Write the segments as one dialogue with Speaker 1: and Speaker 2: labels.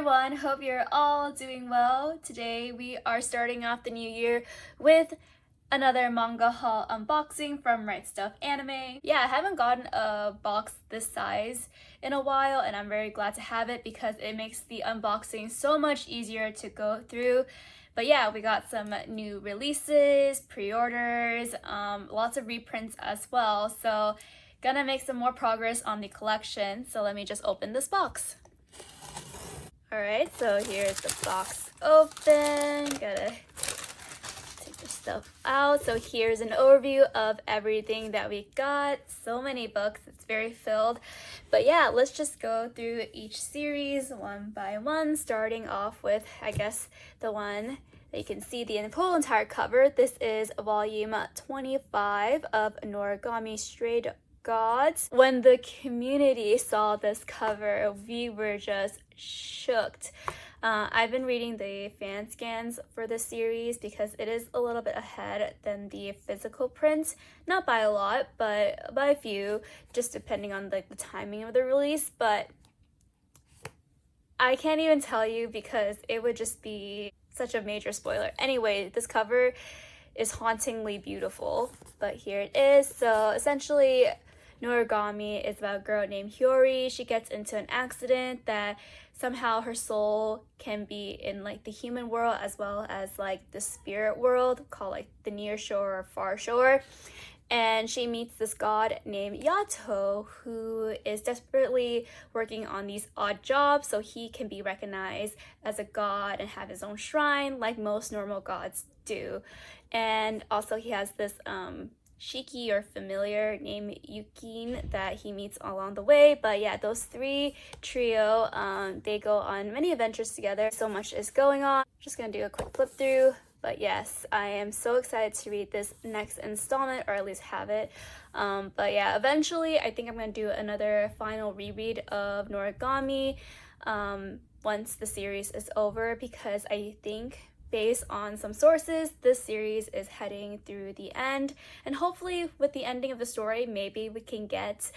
Speaker 1: everyone, hope you're all doing well. Today we are starting off the new year with another manga haul unboxing from RightStufAnime. Yeah, I haven't gotten a box this size in a while and I'm very glad to have it because it makes the unboxing so much easier to go through. But yeah, we got some new releases, pre-orders, lots of reprints as well. So gonna make some more progress on the collection. So let me just open this box. Alright, so here's the box open. Gotta take the stuff out. So here's an overview of everything that we got. So many books, it's very filled. But yeah, let's just go through each series one by one, starting off with, I guess, the one that you can see the whole entire cover. This is volume 25 of Noragami Stray Gods. When the community saw this cover, we were just shooked. I've been reading the fan scans for this series because it is a little bit ahead than the physical print. Not by a lot, but by a few, just depending on the timing of the release. But I can't even tell you because it would just be such a major spoiler. Anyway, this cover is hauntingly beautiful, but here it is. So essentially, Noragami is about a girl named Hiyori. She gets into an accident that somehow her soul can be in like the human world as well as like the spirit world, called like the near shore or far shore. And she meets this god named Yato who is desperately working on these odd jobs so he can be recognized as a god and have his own shrine like most normal gods do. And also he has this Shiki or familiar named Yukin that he meets along the way. But yeah, those three trio, they go on many adventures together. So much is going on. Just gonna do a quick flip through. But yes, I am so excited to read this next installment, or at least have it. But yeah, eventually I think I'm gonna do another final reread of Noragami once the series is over, because I think based on some sources, this series is heading through the end, and hopefully with the ending of the story, maybe we can get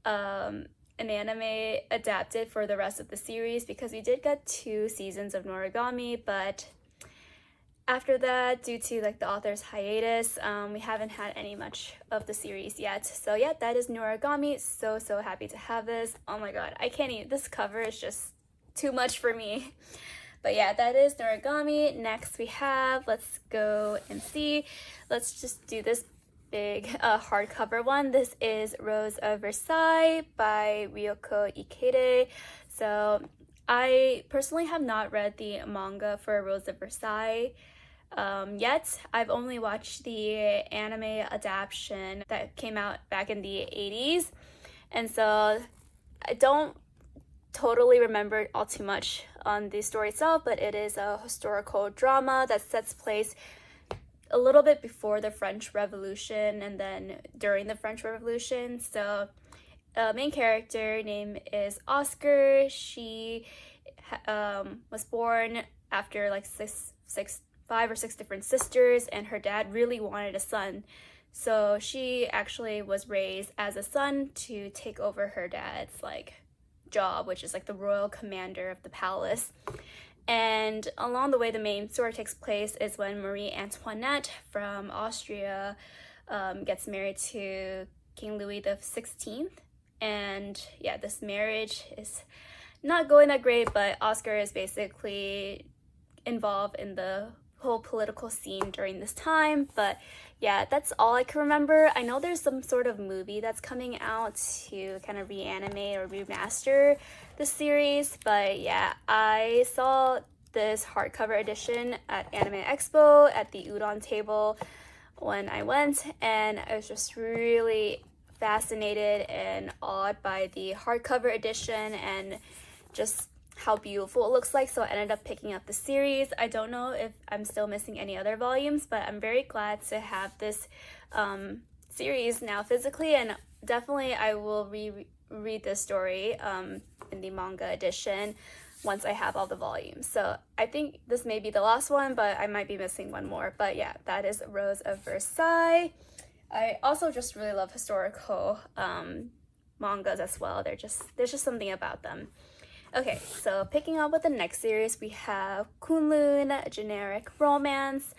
Speaker 1: an anime adapted for the rest of the series, because we did get 2 seasons of Noragami, but after that, due to like the author's hiatus, we haven't had any much of the series yet. So yeah, that is Noragami. So happy to have this. Oh my god, I can't even, this cover is just too much for me. But yeah, that is Noragami. Next we have, let's go and see. Let's just do this big hardcover one. This is Rose of Versailles by Ryoko Ikeda. So I personally have not read the manga for Rose of Versailles yet. I've only watched the anime adaptation that came out back in the 80s. And so I don't totally remember all too much on the story itself, but it is a historical drama that sets place a little bit before the French Revolution and then during the French Revolution. So main character name is Oscar. She was born after like 5 or 6 different sisters, and her dad really wanted a son. So she actually was raised as a son to take over her dad's like job, which is like the royal commander of the palace. And along the way, the main story takes place is when Marie Antoinette from Austria gets married to King Louis the 16th. And yeah, this marriage is not going that great, but Oscar is basically involved in the whole political scene during this time. But yeah, that's all I can remember. I know there's some sort of movie that's coming out to kind of reanimate or remaster the series, but yeah, I saw this hardcover edition at Anime Expo at the udon table when I went, and I was just really fascinated and awed by the hardcover edition and just how beautiful it looks like. So I ended up picking up the series. I don't know if I'm still missing any other volumes, but I'm very glad to have this series now physically, and definitely I will reread this story in the manga edition once I have all the volumes. So I think this may be the last one, but I might be missing one more. But yeah, that is Rose of Versailles. I also just really love historical mangas as well. There's just something about them. Okay, so picking up with the next series, we have Kowloon, generic romance.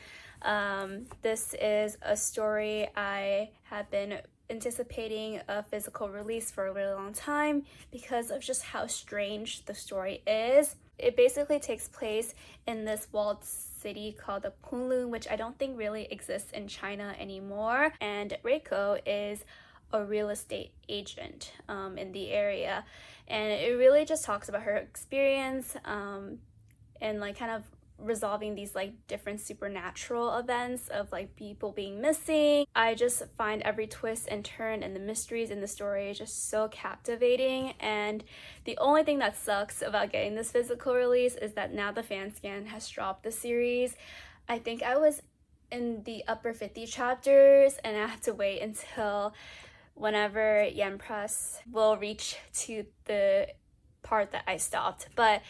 Speaker 1: This is a story I have been anticipating a physical release for a really long time because of just how strange the story is. It basically takes place in this walled city called the Kowloon, which I don't think really exists in China anymore. And Reiko is a real estate agent in the area, and it really just talks about her experience and like kind of resolving these like different supernatural events of like people being missing. I just find every twist and turn and the mysteries in the story just so captivating, and the only thing that sucks about getting this physical release is that now the fan scan has dropped the series. I think I was in the upper 50 chapters and I have to wait until whenever Yen Press will reach to the part that I stopped. But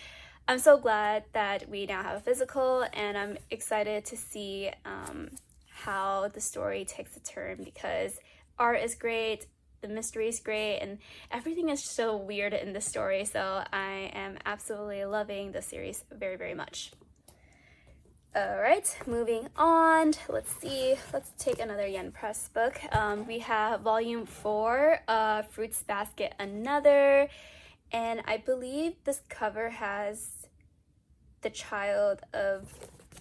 Speaker 1: I'm so glad that we now have a physical, and I'm excited to see how the story takes a turn because art is great, the mystery is great, and everything is so weird in the story. So I am absolutely loving the series very, very much. Alright, moving on. Let's see. Let's take another Yen Press book. We have volume 4 of Fruits Basket Another. And I believe this cover has the child of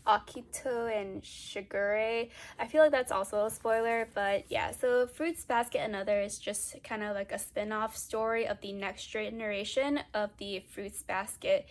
Speaker 1: Akito and Shigure. I feel like that's also a spoiler, but yeah. So Fruits Basket Another is just kind of like a spin-off story of the next generation of the Fruits Basket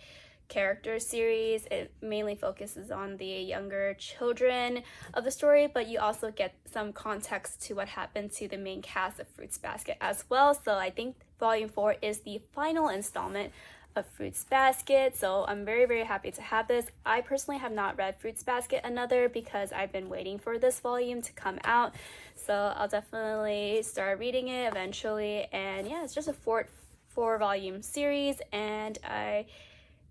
Speaker 1: character series. It mainly focuses on the younger children of the story, but you also get some context to what happened to the main cast of Fruits Basket as well. So I think volume 4 is the final installment of Fruits Basket, so I'm very, very happy to have this. I personally have not read Fruits Basket Another because I've been waiting for this volume to come out, so I'll definitely start reading it eventually. And yeah, it's just a four volume series, and I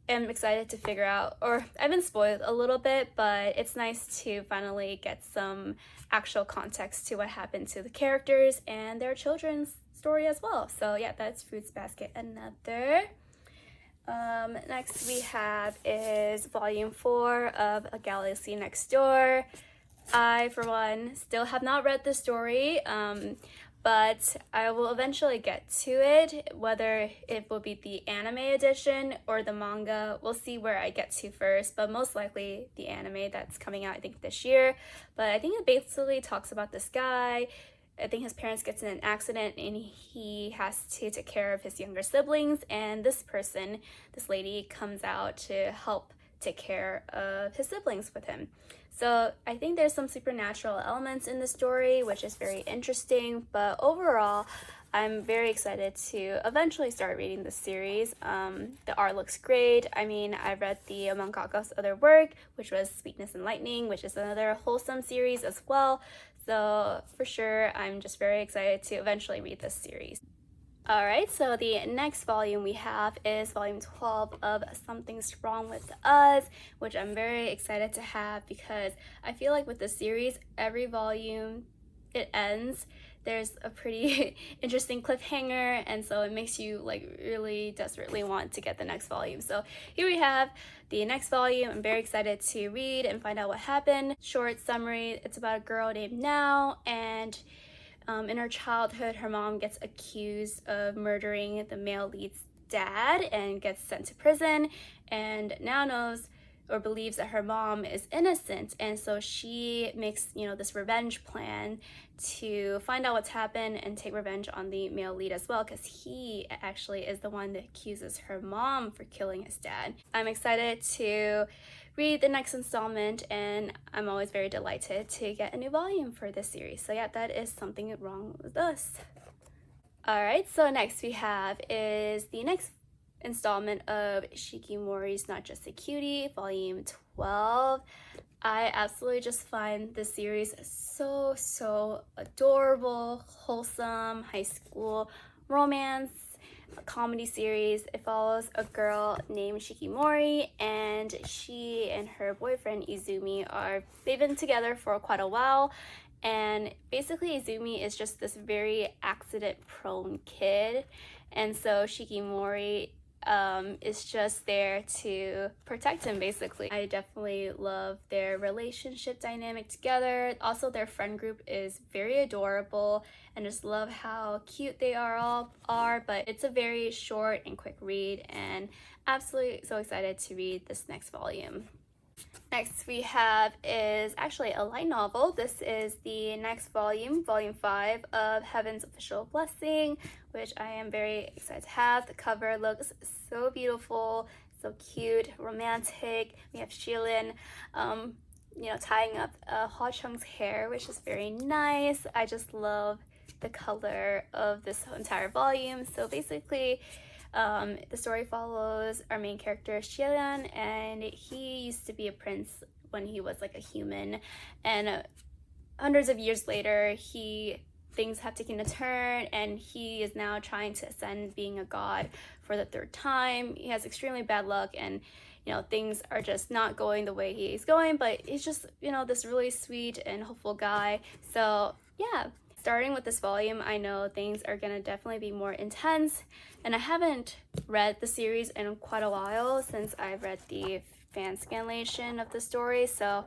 Speaker 1: am excited to figure out, or I've been spoiled a little bit, but it's nice to finally get some actual context to what happened to the characters and their children's story as well. So yeah, that's Fruits Basket Another. Next we have is volume 4 of A Galaxy Next Door. I, for one, still have not read the story, but I will eventually get to it. Whether it will be the anime edition or the manga, we'll see where I get to first, but most likely the anime that's coming out, I think, this year. But I think it basically talks about this guy. I think his parents gets in an accident and he has to take care of his younger siblings, and this lady comes out to help take care of his siblings with him. So I think there's some supernatural elements in the story, which is very interesting, but overall, I'm very excited to eventually start reading this series. The art looks great. I mean, I read the mangaka's other work, which was Sweetness and Lightning, which is another wholesome series as well. So for sure, I'm just very excited to eventually read this series. Alright, so the next volume we have is volume 12 of Something's Wrong With Us, which I'm very excited to have because I feel like with this series, every volume it ends, there's a pretty interesting cliffhanger, and so it makes you like really desperately want to get the next volume. So here we have the next volume. I'm very excited to read and find out what happened. Short summary, it's about a girl named Now, and in her childhood, her mom gets accused of murdering the male lead's dad and gets sent to prison, and Now knows or believes that her mom is innocent, and so she makes, this revenge plan to find out what's happened and take revenge on the male lead as well, because he actually is the one that accuses her mom for killing his dad. I'm excited to read the next installment, and I'm always very delighted to get a new volume for this series. So yeah, that is Something Wrong With Us. Alright, so next we have is the next installment of Shikimori's Not Just a Cutie, volume 12. I absolutely just find this series so adorable, wholesome, high school romance, a comedy series. It follows a girl named Shikimori, and she and her boyfriend Izumi they've been together for quite a while, and basically Izumi is just this very accident-prone kid, and so Shikimori is just there to protect him, basically. I definitely love their relationship dynamic together. Also, their friend group is very adorable, and just love how cute they all are. But it's a very short and quick read, and absolutely so excited to read this next volume. Next we have is actually a light novel. This is the next volume, volume 5 of Heaven's Official Blessing, which I am very excited to have. The cover looks so beautiful, so cute, romantic. We have Shilin, tying up Hwa Chung's hair, which is very nice. I just love the color of this entire volume. So basically, the story follows our main character Shilin, and he used to be a prince when he was like a human, and hundreds of years later things have taken a turn, and he is now trying to ascend being a god for the 3rd time. He has extremely bad luck, and things are just not going the way he's going, but he's just this really sweet and hopeful guy. So yeah, starting with this volume, I know things are gonna definitely be more intense, and I haven't read the series in quite a while since I've read the fan scanlation of the story. So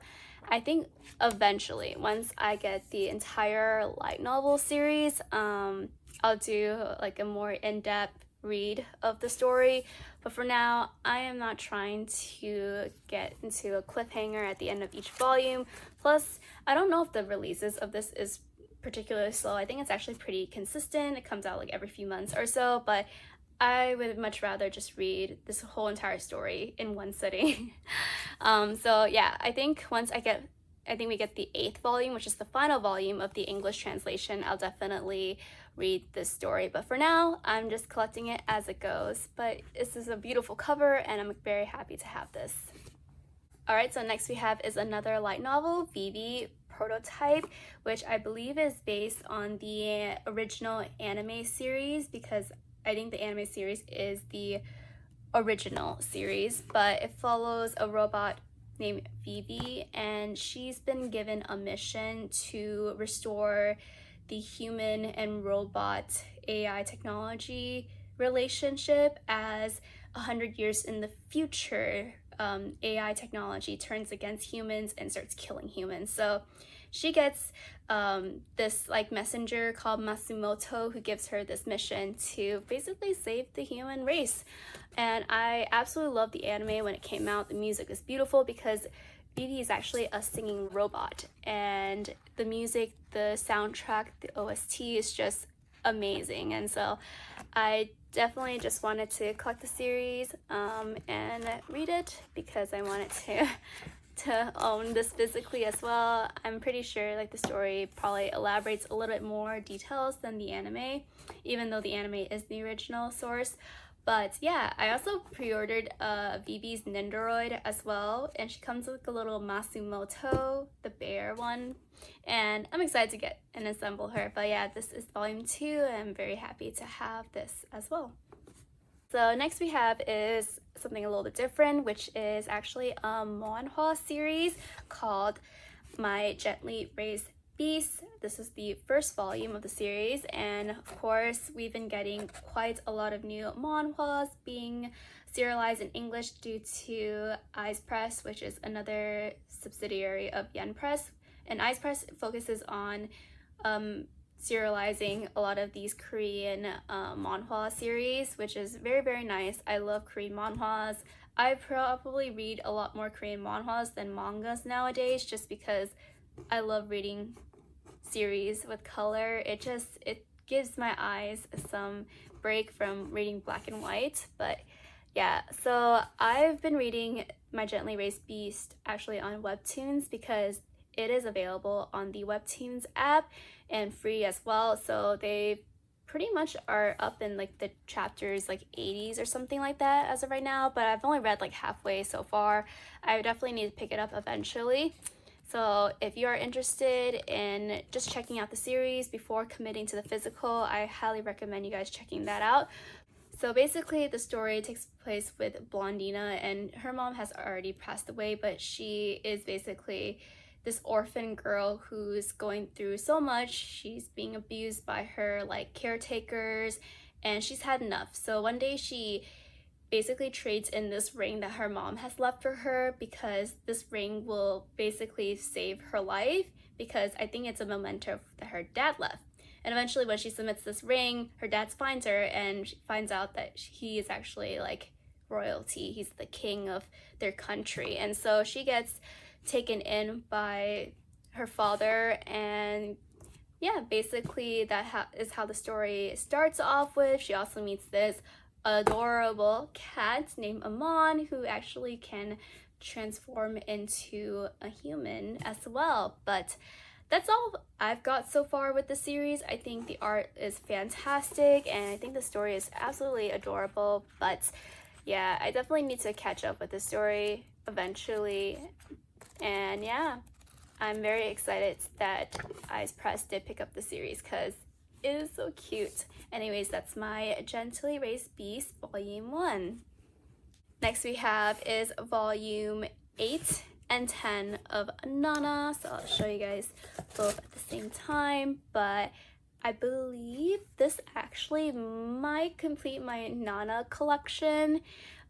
Speaker 1: I think eventually, once I get the entire light novel series, I'll do like a more in-depth read of the story. But for now, I am not trying to get into a cliffhanger at the end of each volume. Plus, I don't know if the releases of this is particularly slow. I think it's actually pretty consistent. It comes out like every few months or so, but I would much rather just read this whole entire story in one sitting. So yeah, I think we get the 8th volume, which is the final volume of the English translation, I'll definitely read this story. But for now, I'm just collecting it as it goes. But this is a beautiful cover, and I'm very happy to have this. Alright, so next we have is another light novel, Vivy Prototype, which I believe is based on the original anime series, because I think the anime series is the original series, but it follows a robot named Vivy, and she's been given a mission to restore the human and robot AI technology relationship, as 100 years in the future, AI technology turns against humans and starts killing humans. So she gets this like messenger called Matsumoto, who gives her this mission to basically save the human race. And I absolutely loved the anime when it came out. The music is beautiful because Vivy is actually a singing robot, and the music, the soundtrack, the OST is just amazing. And so I definitely just wanted to collect the series and read it because I wanted to own this physically as well. I'm pretty sure like the story probably elaborates a little bit more details than the anime, even though the anime is the original source. But yeah, I also pre-ordered Vivy's Nendoroid as well, and she comes with a little Matsumoto, the bear one, and I'm excited to get and assemble her. But yeah, this is volume 2, and I'm very happy to have this as well. So next we have is something a little bit different, which is actually a Manhwa series called My Gently Raised Beast. This is the 1st volume of the series, and of course we've been getting quite a lot of new manhwas being serialized in English due to Eyes Press, which is another subsidiary of Yen Press. And Eyes Press focuses on serializing a lot of these Korean manhwa series, which is very, very nice. I love Korean manhwas. I probably read a lot more Korean manhwas than mangas nowadays, just because I love reading series with color. It gives my eyes some break from reading black and white. But yeah, so I've been reading My Gently Raised Beast actually on Webtoons because it is available on the Webtoons app and free as well. So they pretty much are up in like the chapters like 80s or something like that as of right now, but I've only read like halfway so far. I definitely need to pick it up eventually. So if you are interested in just checking out the series before committing to the physical, I highly recommend you guys checking that out. So basically the story takes place with Blondina, and her mom has already passed away, but she is basically this orphan girl who's going through so much. She's being abused by her like caretakers, and she's had enough. So one day she basically trades in this ring that her mom has left for her, because this ring will basically save her life, because I think it's a memento that her dad left. And eventually when she submits this ring, her dad finds her and she finds out that he is actually like royalty. He's the king of their country. And so she gets taken in by her father, and yeah, basically that is how the story starts off with. She also meets this adorable cat named Amon, who actually can transform into a human as well. But that's all I've got so far with the series. I think the art is fantastic, and I think the story is absolutely adorable. But yeah, I definitely need to catch up with the story eventually. And yeah, I'm very excited that Eyes Press did pick up the series because it is so cute. Anyways, that's my Gently Raised Beast Volume 1. Next we have is Volume 8 and 10 of Nana. So I'll show you guys both at the same time, but I believe this actually might complete my Nana collection.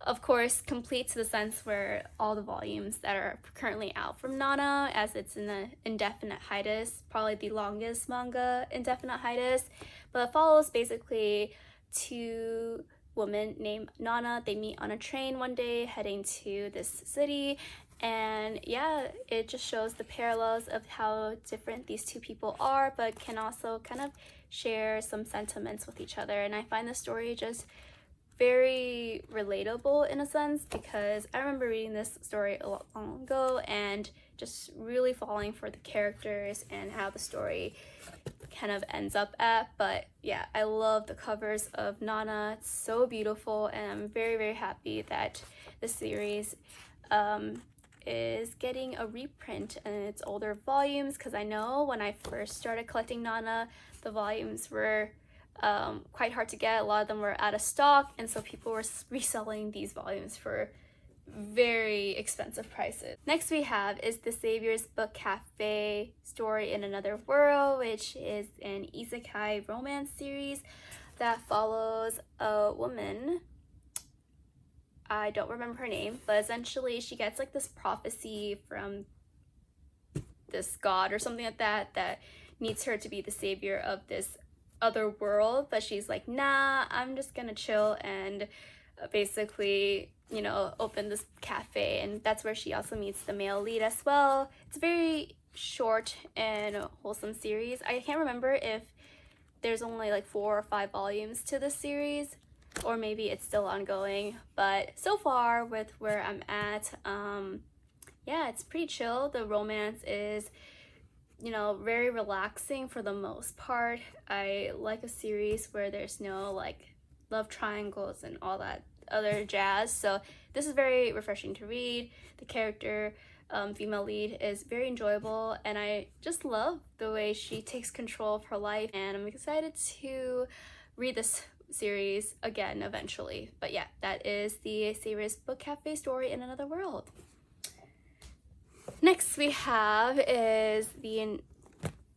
Speaker 1: Of course, complete to the sense where all the volumes that are currently out from Nana, as it's in the indefinite hiatus, probably the longest manga indefinite hiatus, but it follows basically two women named Nana. They meet on a train one day heading to this city, and yeah, it just shows the parallels of how different these two people are, but can also kind of share some sentiments with each other. And I find the story just very relatable in a sense, because I remember reading this story a lot long ago and just really falling for the characters and how the story kind of ends up at. But yeah, I love the covers of Nana. It's so beautiful, and I'm very, very happy that the series is getting a reprint in its older volumes, because I know when I first started collecting Nana, the volumes were quite hard to get. A lot of them were out of stock, and so people were reselling these volumes for very expensive prices. Next we have is The Savior's Book Cafe Story in Another World, which is an isekai romance series that follows a woman. I don't remember her name, but essentially she gets like this prophecy from this god or something like that that needs her to be the savior of this other world, but she's like, nah, I'm just gonna chill and basically, you know, open this cafe. And that's where she also meets the male lead as well. It's a very short and wholesome series. I can't remember if there's only like 4 or 5 volumes to this series, or maybe it's still ongoing, but so far with where I'm at, yeah, it's pretty chill. The romance is, you know, very relaxing for the most part. I like a series where there's no like love triangles and all that other jazz, so this is very refreshing to read. The character, female lead, is very enjoyable, and I just love the way she takes control of her life, and I'm excited to read this series again eventually. But yeah, that is the Savior's Book Cafe Story in Another World. Next we have is the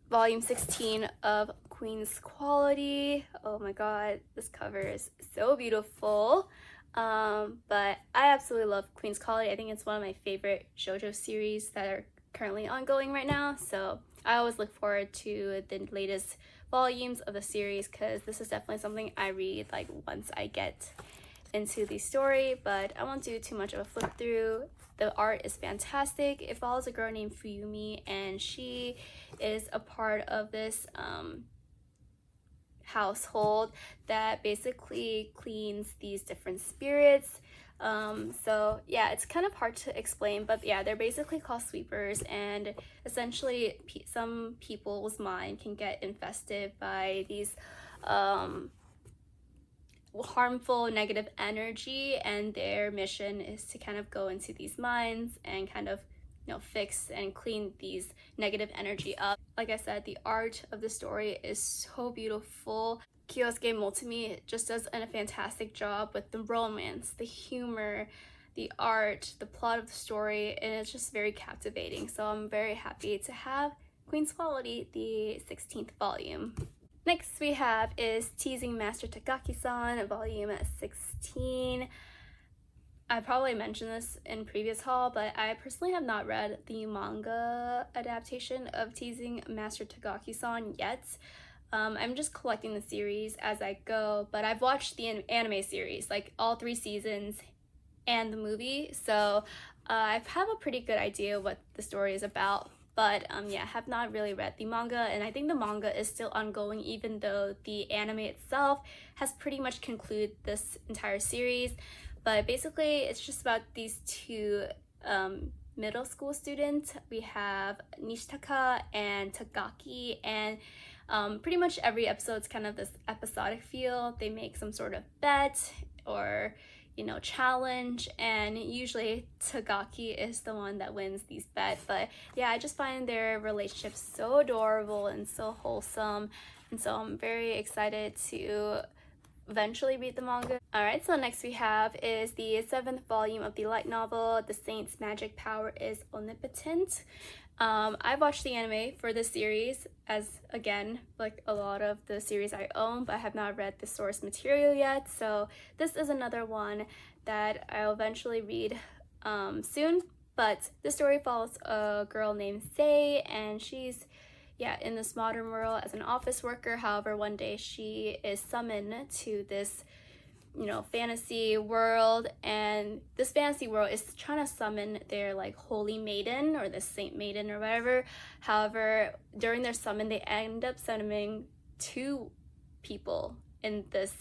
Speaker 1: volume 16 of Queen's Quality. Oh my god, this cover is so beautiful. But I absolutely love Queen's Quality. I think it's one of my favorite shoujo series that are currently ongoing right now, so I always look forward to the latest volumes of the series, because this is definitely something I read like once I get into the story. But I won't do too much of a flip through. The art is fantastic. It follows a girl named Fuyumi, and she is a part of this household that basically cleans these different spirits. So yeah, it's kind of hard to explain, but yeah, they're basically called sweepers, and essentially some people's mind can get infested by these harmful negative energy, and their mission is to kind of go into these minds and kind of, you know, fix and clean these negative energy up. Like I said, the art of the story is so beautiful. Kyosuke Motumi just does a fantastic job with the romance, the humor, the art, the plot of the story, and it's just very captivating. So I'm very happy to have Queen's Quality, the 16th volume. Next we have is Teasing Master Takagi-san, volume 16. I probably mentioned this in previous haul, but I personally have not read the manga adaptation of Teasing Master Takagi-san yet. I'm just collecting the series as I go, but I've watched the anime series, like all 3 seasons and the movie, so I have a pretty good idea what the story is about. But yeah, I have not really read the manga, and I think the manga is still ongoing even though the anime itself has pretty much concluded this entire series. But basically, it's just about these 2 middle school students. We have Nishitaka and Tagaki, and pretty much every episode's kind of this episodic feel. They make some sort of bet or challenge, and usually Tagaki is the one that wins these bets. But yeah, I just find their relationship so adorable and so wholesome, and so I'm very excited to eventually read the manga. Alright, so next we have is the 7th volume of the light novel, The Saint's Magic Power is Omnipotent. I've watched the anime for this series, as again, like a lot of the series I own, but I have not read the source material yet, so this is another one that I'll eventually read soon. But the story follows a girl named Sei, and she's in this modern world as an office worker. However, one day she is summoned to this fantasy world, and this fantasy world is trying to summon their like holy maiden or the saint maiden or whatever. However, during their summon, they end up summoning 2 people in this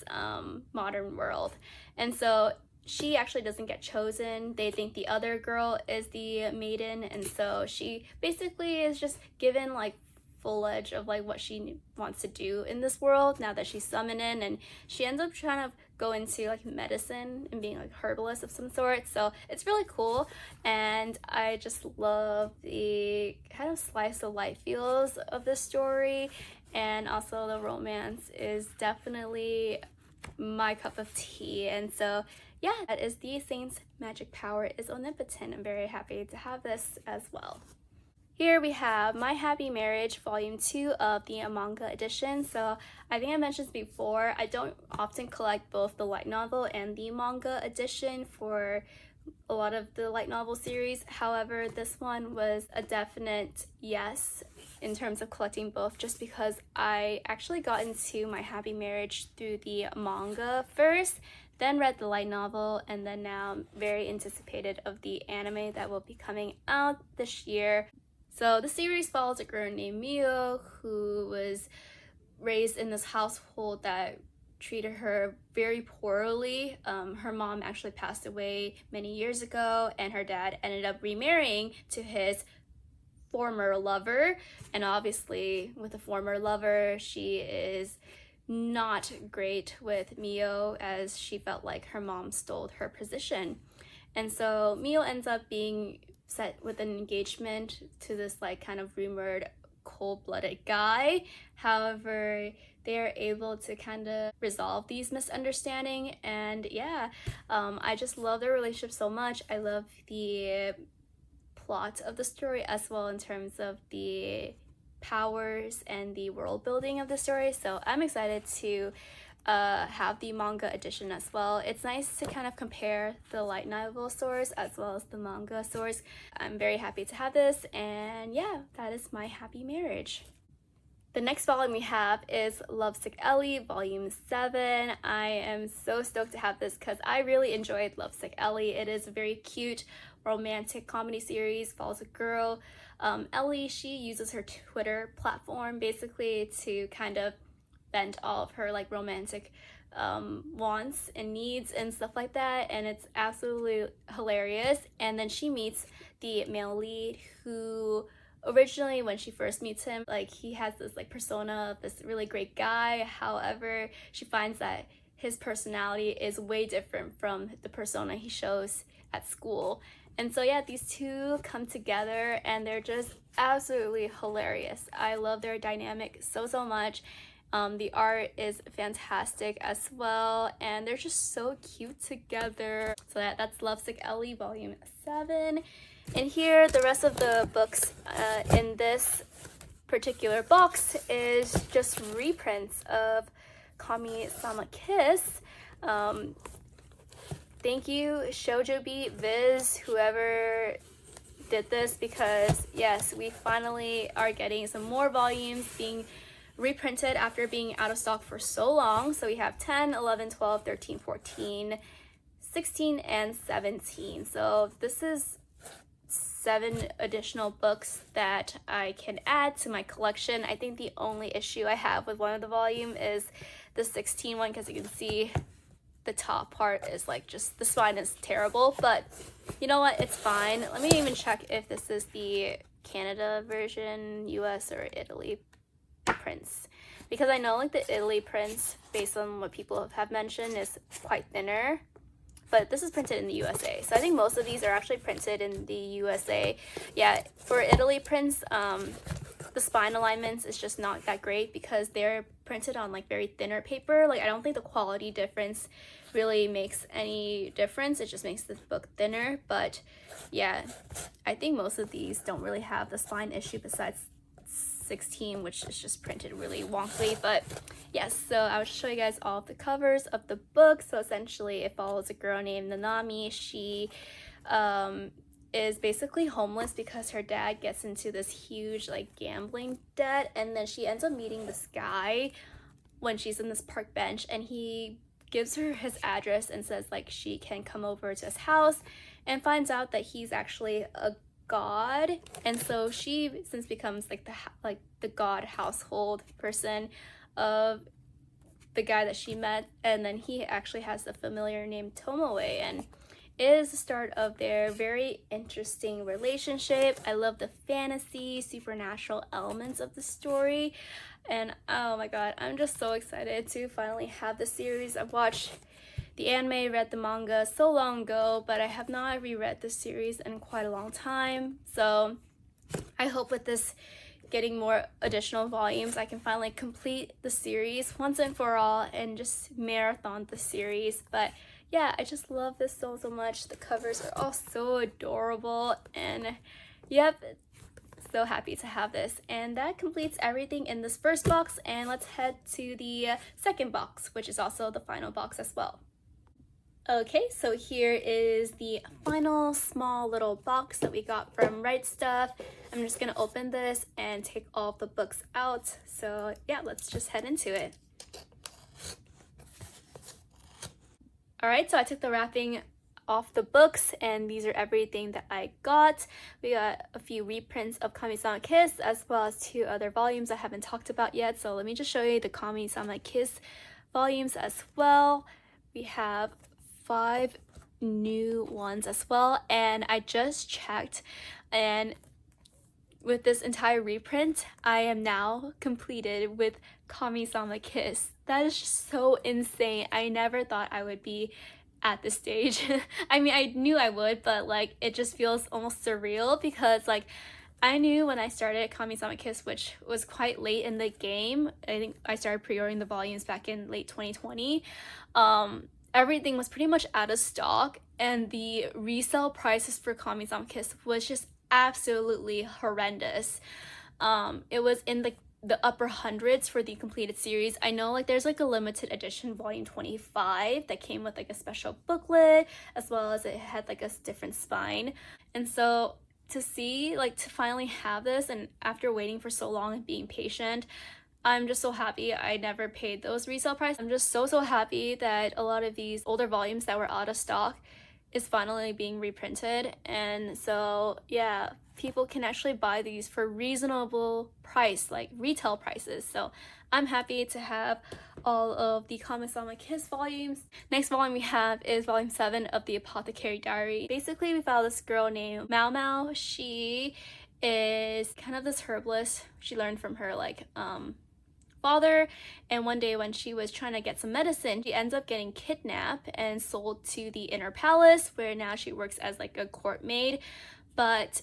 Speaker 1: modern world, and so she actually doesn't get chosen. They think the other girl is the maiden, and so she basically is just given like full edge of like what she wants to do in this world now that she's summoned in, and she ends up trying to go into like medicine and being like herbalist of some sort. So it's really cool, and I just love the kind of slice of life feels of this story, and also the romance is definitely my cup of tea. And so yeah, that is The Saint's Magic Power is Omnipotent. I'm very happy to have this as well. Here we have My Happy Marriage Volume 2 of the manga edition. So I think I mentioned this before, I don't often collect both the light novel and the manga edition for a lot of the light novel series. However, this one was a definite yes in terms of collecting both, just because I actually got into My Happy Marriage through the manga first, then read the light novel, and then now I'm very anticipated of the anime that will be coming out this year. So the series follows a girl named Mio who was raised in this household that treated her very poorly. Her mom actually passed away many years ago, and her dad ended up remarrying to his former lover. And obviously with a former lover, she is not great with Mio, as she felt like her mom stole her position. And so Mio ends up being set with an engagement to this like kind of rumored cold-blooded guy. However, they are able to kind of resolve these misunderstandings, and yeah, I just love their relationship so much. I love the plot of the story as well in terms of the powers and the world building of the story, so I'm excited to have the manga edition as well. It's nice to kind of compare the light novel source as well as the manga source. I'm very happy to have this, and yeah, that is My Happy Marriage. The next volume we have is Lovesick Ellie, Volume 7. I am so stoked to have this because I really enjoyed Lovesick Ellie. It is a very cute romantic comedy series, follows a girl, Ellie. She uses her Twitter platform basically to kind of vent all of her like romantic wants and needs and stuff like that, and it's absolutely hilarious. And then she meets the male lead, who originally when she first meets him, like he has this like persona of this really great guy. However, she finds that his personality is way different from the persona he shows at school. And so yeah, these two come together and they're just absolutely hilarious. I love their dynamic so much. The art is fantastic as well, and they're just so cute together. So that's Lovesick Ellie Volume 7. And here, the rest of the books in this particular box is just reprints of Kamisama Kiss. thank you Shoujo Beat, Viz, whoever did this, because yes, we finally are getting some more volumes being reprinted after being out of stock for so long. So we have 10, 11, 12, 13, 14, 16, and 17. So this is 7 additional books that I can add to my collection. I think the only issue I have with one of the volume is the 16 one, because you can see the top part is like just the spine is terrible, but you know what, it's fine. Let me even check if this is the Canada version, US, or Italy prints, because I know like the Italy prints, based on what people have mentioned, is quite thinner, but this is printed in the USA. So I think most of these are actually printed in the USA. Yeah, for Italy prints, the spine alignments is just not that great because they're printed on like very thinner paper. Like I don't think the quality difference really makes any difference. It just makes the book thinner. But yeah, I think most of these don't really have the spine issue besides 16, which is just printed really wonky. But yes, so I will show you guys all of the covers of the book. So essentially it follows a girl named Nanami. She is basically homeless because her dad gets into this huge like gambling debt, and then she ends up meeting this guy when she's in this park bench, and he gives her his address and says like she can come over to his house, and finds out that he's actually a god. And so she since becomes like the god household person of the guy that she met, and then he actually has a familiar named Tomoe, and it is the start of their very interesting relationship. I love the fantasy, supernatural elements of the story, and oh my god, I'm just so excited to finally have the series. I've watched the anime, read the manga so long ago, but I have not reread the series in quite a long time. So I hope with this getting more additional volumes, I can finally complete the series once and for all and just marathon the series. But yeah, I just love this so much. The covers are all so adorable, and yep, so happy to have this. And that completes everything in this first box, and let's head to the second box, which is also the final box as well. Okay, so here is the final small little box that we got from Right Stuff. I'm just gonna open this and take all of the books out. So yeah, let's just head into it. Alright, so I took the wrapping off the books, and these are everything that I got. We got a few reprints of Kamisama Kiss, as well as 2 other volumes I haven't talked about yet. So let me just show you the Kamisama Kiss volumes as well. We have 5 new ones as well, and I just checked, and with this entire reprint, I am now completed with Kamisama Kiss. That is just so insane. I never thought I would be at this stage. I mean, I knew I would, but like it just feels almost surreal, because like I knew when I started Kamisama Kiss, which was quite late in the game. I think I started pre-ordering the volumes back in late 2020. Everything was pretty much out of stock, and the resale prices for Kamisama Kiss was just absolutely horrendous. It was in the upper hundreds for the completed series. I know like there's like a limited edition volume 25 that came with like a special booklet, as well as it had like a different spine. And so to see like to finally have this, and after waiting for so long and being patient, I'm just so happy I never paid those resale prices. I'm just so happy that a lot of these older volumes that were out of stock is finally being reprinted. And so yeah, people can actually buy these for reasonable price, like retail prices. So I'm happy to have all of the Kamisama Kiss volumes. Next volume we have is volume 7 of the Apothecary Diaries. Basically, we found this girl named Mao Mao. She is kind of this herbalist. She learned from her like father, and one day when she was trying to get some medicine, she ends up getting kidnapped and sold to the inner palace, where now she works as like a court maid. But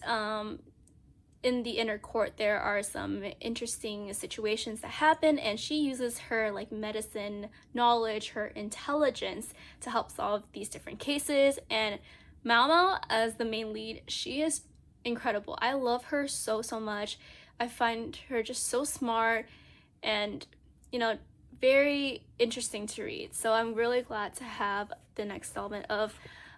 Speaker 1: in the inner court there are some interesting situations that happen, and she uses her like medicine knowledge, her intelligence, to help solve these different cases. And Mao Mao as the main lead, she is incredible. I love her so much. I find her just so smart, and you know, very interesting to read. So I'm really glad to have the next installment of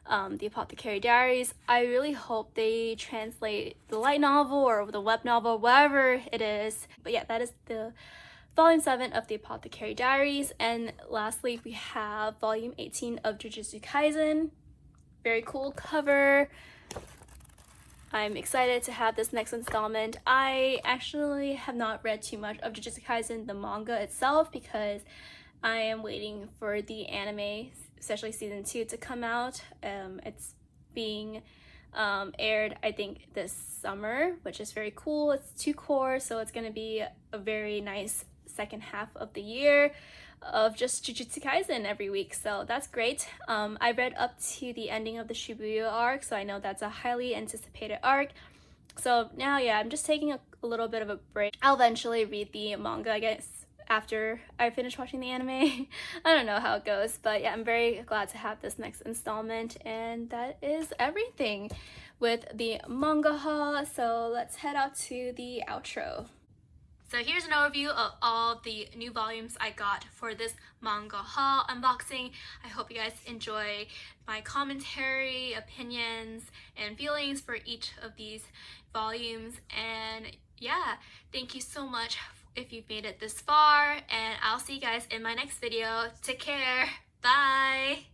Speaker 1: the Apothecary Diaries. I really hope they translate the light novel or the web novel, whatever it is. But yeah, that is the volume 7 of the Apothecary Diaries. And lastly, we have volume 18 of Jujutsu Kaisen. Very cool cover. I'm excited to have this next installment. I actually have not read too much of Jujutsu Kaisen, the manga itself, because I am waiting for the anime, especially season 2, to come out. It's being aired, I think, this summer, which is very cool. It's 2 cours, so it's going to be a very nice second half of the year of just Jujutsu Kaisen every week, so that's great. I read up to the ending of the Shibuya arc, so I know that's a highly anticipated arc. So now, yeah, I'm just taking a little bit of a break. I'll eventually read the manga, I guess, after I finish watching the anime. I don't know how it goes, but yeah, I'm very glad to have this next installment, and that is everything with the manga haul. So let's head out to the outro. So here's an overview of all the new volumes I got for this manga haul unboxing. I hope you guys enjoy my commentary, opinions, and feelings for each of these volumes. And yeah, thank you so much if you've made it this far, and I'll see you guys in my next video. Take care. Bye.